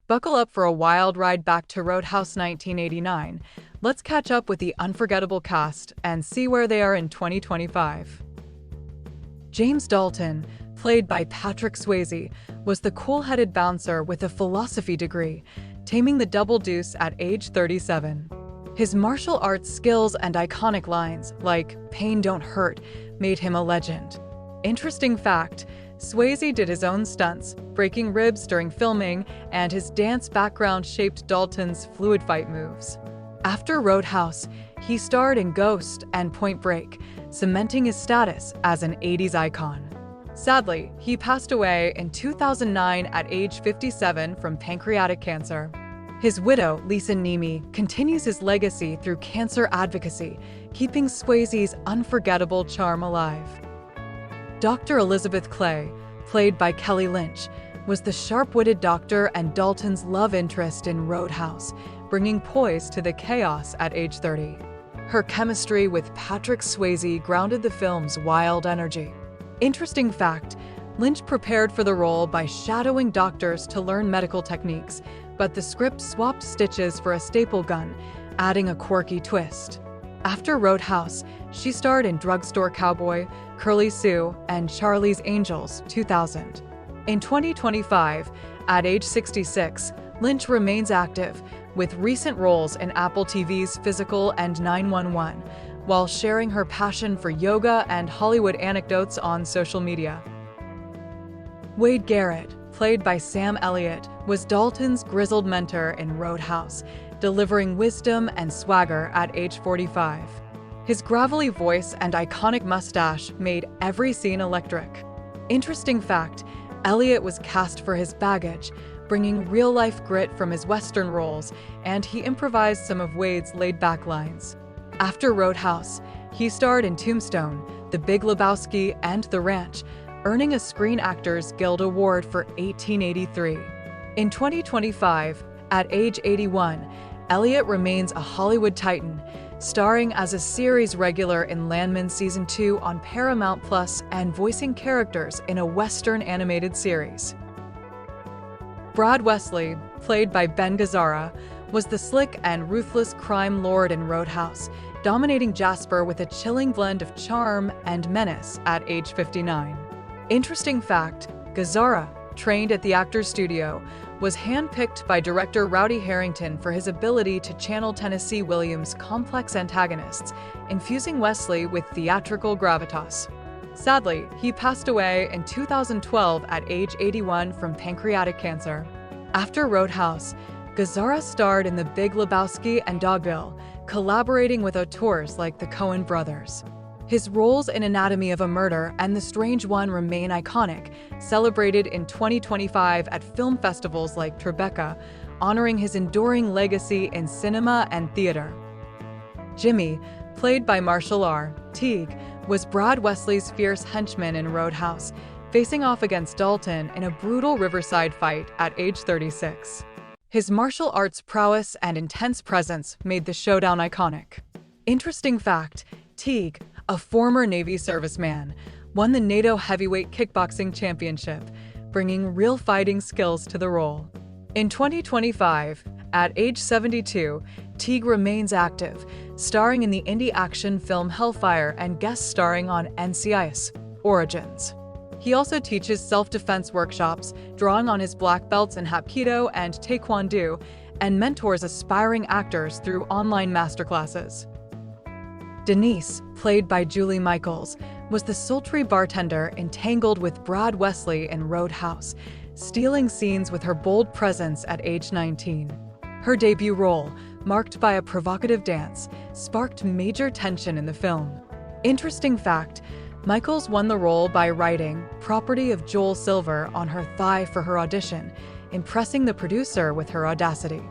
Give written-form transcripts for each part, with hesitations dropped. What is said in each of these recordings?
Buckle up for a wild ride back to Roadhouse 1989. Let's catch up with the unforgettable cast and see where they are in 2025. James Dalton, played by Patrick Swayze, was the cool-headed bouncer with a philosophy degree, taming the double deuce at age 37. His martial arts skills and iconic lines, like "pain don't hurt," made him a legend. Interesting fact, Swayze did his own stunts, breaking ribs during filming, and his dance background shaped Dalton's fluid fight moves. After Roadhouse, he starred in Ghost and Point Break, cementing his status as an 80s icon. Sadly, he passed away in 2009 at age 57 from pancreatic cancer. His widow, Lisa Nemi, continues his legacy through cancer advocacy, keeping Swayze's unforgettable charm alive. Dr. Elizabeth Clay, played by Kelly Lynch, was the sharp-witted doctor and Dalton's love interest in Roadhouse, bringing poise to the chaos at age 30. Her chemistry with Patrick Swayze grounded the film's wild energy. Interesting fact, Lynch prepared for the role by shadowing doctors to learn medical techniques, but the script swapped stitches for a staple gun, adding a quirky twist. After Roadhouse, she starred in Drugstore Cowboy, Curly Sue, and Charlie's Angels, 2000. In 2025, at age 66, Lynch remains active, with recent roles in Apple TV's Physical and 911, while sharing her passion for yoga and Hollywood anecdotes on social media. Wade Garrett, played by Sam Elliott, was Dalton's grizzled mentor in Roadhouse, delivering wisdom and swagger at age 45. His gravelly voice and iconic mustache made every scene electric. Interesting fact, Elliott was cast for his baggage, bringing real-life grit from his Western roles, and he improvised some of Wade's laid-back lines. After Roadhouse, he starred in Tombstone, The Big Lebowski, and The Ranch, earning a Screen Actors Guild Award for 1883. In 2025, at age 81, Elliott remains a Hollywood titan, starring as a series regular in Landman Season 2 on Paramount Plus and voicing characters in a Western animated series. Brad Wesley, played by Ben Gazzara, was the slick and ruthless crime lord in Roadhouse, dominating Jasper with a chilling blend of charm and menace at age 59. Interesting fact, Gazzara, trained at the Actors Studio, was handpicked by director Rowdy Harrington for his ability to channel Tennessee Williams' complex antagonists, infusing Wesley with theatrical gravitas. Sadly, he passed away in 2012 at age 81 from pancreatic cancer. After Roadhouse, Gazzara starred in The Big Lebowski and Dogville, collaborating with auteurs like the Coen brothers. His roles in Anatomy of a Murder and The Strange One remain iconic, celebrated in 2025 at film festivals like Tribeca, honoring his enduring legacy in cinema and theater. Jimmy, played by Marshall R. Teague, was Brad Wesley's fierce henchman in Roadhouse, facing off against Dalton in a brutal riverside fight at age 36. His martial arts prowess and intense presence made the showdown iconic. Interesting fact, Teague, a former Navy serviceman, won the NATO Heavyweight Kickboxing Championship, bringing real fighting skills to the role. In 2025, at age 72, Teague remains active, starring in the indie action film Hellfire and guest starring on NCIS: Origins. He also teaches self-defense workshops, drawing on his black belts in Hapkido and Taekwondo, and mentors aspiring actors through online masterclasses. Denise, played by Julie Michaels, was the sultry bartender entangled with Brad Wesley in Roadhouse, stealing scenes with her bold presence at age 19. Her debut role, marked by a provocative dance, sparked major tension in the film. Interesting fact, Michaels won the role by writing "Property of Joel Silver" on her thigh for her audition, impressing the producer with her audacity.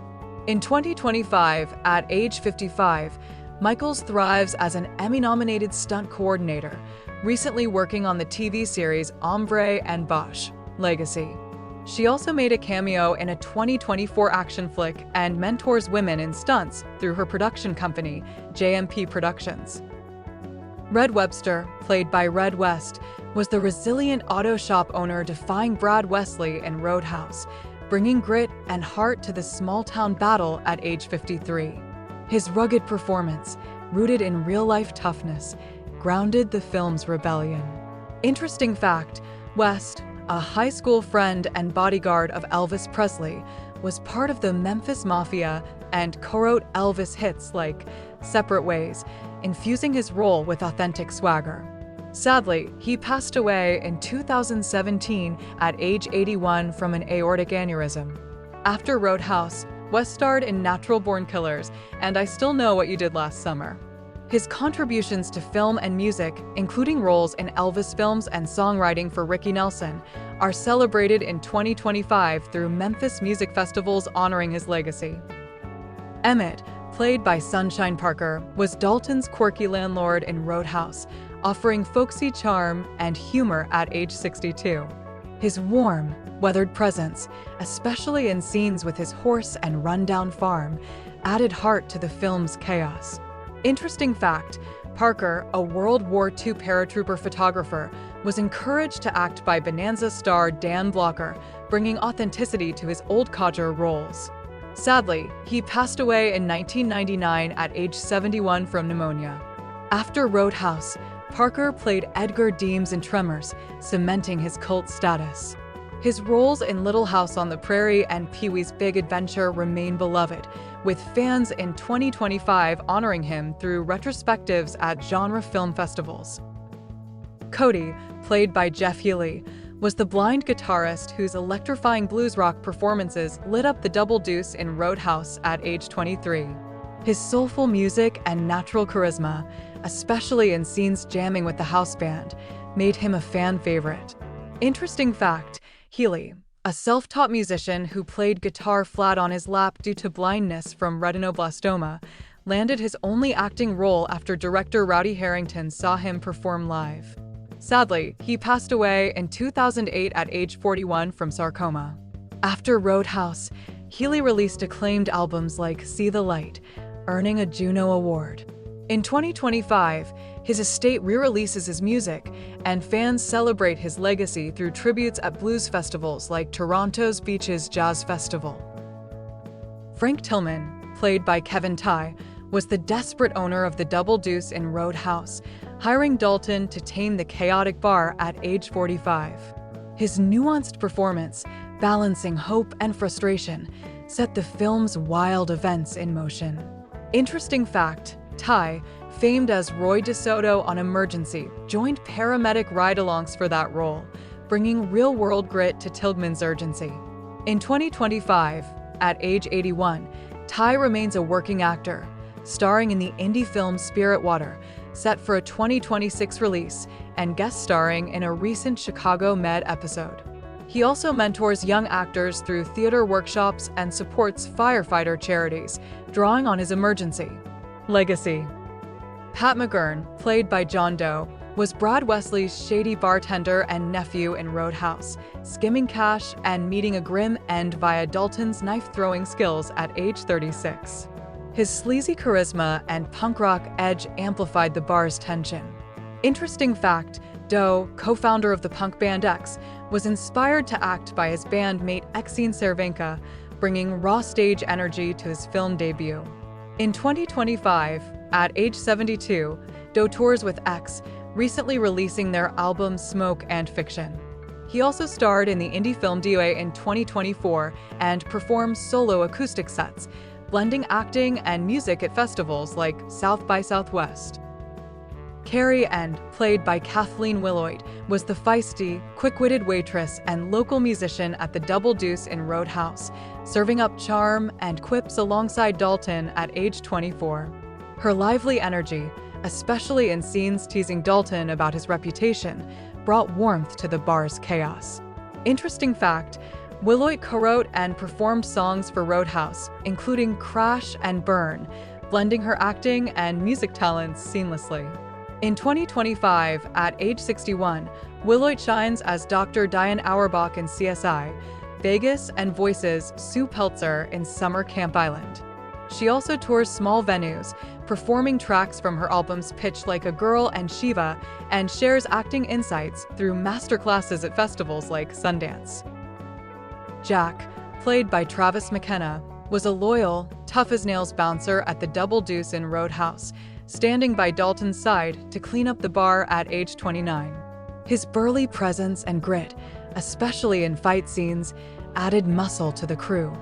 In 2025, at age 55, Michaels thrives as an Emmy-nominated stunt coordinator, recently working on the TV series Ombre and Bosch: Legacy. She also made a cameo in a 2024 action flick and mentors women in stunts through her production company, JMP Productions. Red Webster, played by Red West, was the resilient auto shop owner defying Brad Wesley in Roadhouse, bringing grit and heart to the small-town battle at age 53. His rugged performance, rooted in real-life toughness, grounded the film's rebellion. Interesting fact, West, a high school friend and bodyguard of Elvis Presley, was part of the Memphis Mafia and co-wrote Elvis hits like Separate Ways, infusing his role with authentic swagger. Sadly, he passed away in 2017 at age 81 from an aortic aneurysm. After Roadhouse, West starred in Natural Born Killers and I Still Know What You Did Last Summer. His contributions to film and music, including roles in Elvis films and songwriting for Ricky Nelson, are celebrated in 2025 through Memphis music festivals honoring his legacy. Emmet, played by Sunshine Parker, was Dalton's quirky landlord in Roadhouse, offering folksy charm and humor at age 62. His warm, weathered presence, especially in scenes with his horse and rundown farm, added heart to the film's chaos. Interesting fact, Parker, a World War II paratrooper photographer, was encouraged to act by Bonanza star Dan Blocker, bringing authenticity to his old codger roles. Sadly, he passed away in 1999 at age 71 from pneumonia. After Roadhouse, Parker played Edgar Deems in Tremors, cementing his cult status. His roles in Little House on the Prairie and Pee-wee's Big Adventure remain beloved, with fans in 2025 honoring him through retrospectives at genre film festivals. Cody, played by Jeff Healey, was the blind guitarist whose electrifying blues rock performances lit up the Double Deuce in Roadhouse at age 23. His soulful music and natural charisma, especially in scenes jamming with the house band, made him a fan favorite. Interesting fact, Healey, a self-taught musician who played guitar flat on his lap due to blindness from retinoblastoma, landed his only acting role after director Rowdy Harrington saw him perform live. Sadly, he passed away in 2008 at age 41 from sarcoma. After Roadhouse, Healey released acclaimed albums like See the Light, earning a Juno Award. In 2025, his estate re-releases his music, and fans celebrate his legacy through tributes at blues festivals like Toronto's Beaches Jazz Festival. Frank Tilghman, played by Kevin Tighe, was the desperate owner of the Double Deuce in Roadhouse, hiring Dalton to tame the chaotic bar at age 45. His nuanced performance, balancing hope and frustration, set the film's wild events in motion. Interesting fact, Tighe, famed as Roy DeSoto on Emergency, joined paramedic ride-alongs for that role, bringing real-world grit to Tilghman's urgency. In 2025, at age 81, Tighe remains a working actor, starring in the indie film Spirit Water, set for a 2026 release, and guest starring in a recent Chicago Med episode. He also mentors young actors through theater workshops and supports firefighter charities, drawing on his emergency legacy. Pat McGurn, played by John Doe, was Brad Wesley's shady bartender and nephew in Roadhouse, skimming cash and meeting a grim end via Dalton's knife-throwing skills at age 36. His sleazy charisma and punk rock edge amplified the bar's tension. Interesting fact, Doe, co-founder of the punk band X, was inspired to act by his bandmate Exene Cervenka, bringing raw stage energy to his film debut. In 2025, at age 72, Doe tours with X, recently releasing their albums Smoke and Fiction. He also starred in the indie film DOA in 2024 and performed solo acoustic sets, blending acting and music at festivals like South by Southwest. Carrie Ann, played by Kathleen Willoyd, was the feisty, quick-witted waitress and local musician at the Double Deuce in Roadhouse, serving up charm and quips alongside Dalton at age 24. Her lively energy, especially in scenes teasing Dalton about his reputation, brought warmth to the bar's chaos. Interesting fact, Willoyd co-wrote and performed songs for Roadhouse, including Crash and Burn, blending her acting and music talents seamlessly. In 2025, at age 61, Willoyd shines as Dr. Diane Auerbach in CSI, Vegas, and voices Sue Peltzer in Summer Camp Island. She also tours small venues, performing tracks from her albums Pitch Like a Girl and Shiva, and shares acting insights through masterclasses at festivals like Sundance. Jack, played by Travis McKenna, was a loyal, tough-as-nails bouncer at the Double Deuce in Roadhouse, standing by Dalton's side to clean up the bar at age 29. His burly presence and grit, especially in fight scenes, added muscle to the crew.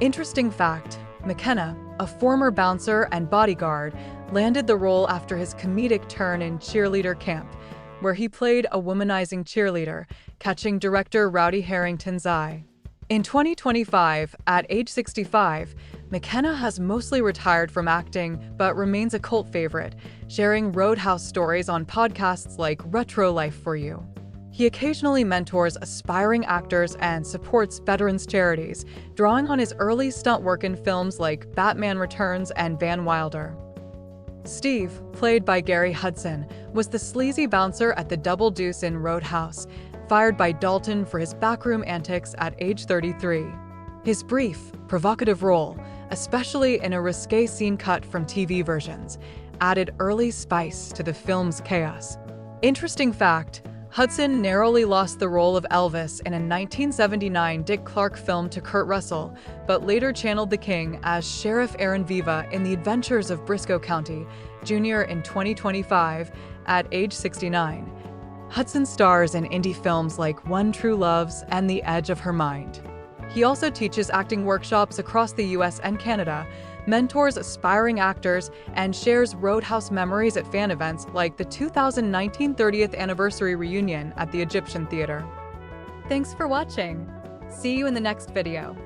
Interesting fact, McKenna, a former bouncer and bodyguard, landed the role after his comedic turn in Cheerleader Camp, where he played a womanizing cheerleader, catching director Rowdy Harrington's eye. In 2025, at age 65, McKenna has mostly retired from acting but remains a cult favorite, sharing Roadhouse stories on podcasts like Retro Life for You. He occasionally mentors aspiring actors and supports veterans charities, drawing on his early stunt work in films like Batman Returns and Van Wilder. Steve, played by Gary Hudson, was the sleazy bouncer at the Double Deuce in Roadhouse, fired by Dalton for his backroom antics at age 33. His brief, provocative role, especially in a risque scene cut from TV versions, added early spice to the film's chaos. Interesting fact, Hudson narrowly lost the role of Elvis in a 1979 Dick Clark film to Kurt Russell, but later channeled the King as Sheriff Aaron Viva in The Adventures of Briscoe County, Jr. in 2025, at age 69. Hudson stars in indie films like One True Loves and The Edge of Her Mind. He also teaches acting workshops across the US and Canada, mentors aspiring actors, and shares Roadhouse memories at fan events like the 2019 30th anniversary reunion at the Egyptian Theater. Thanks for watching. See you in the next video.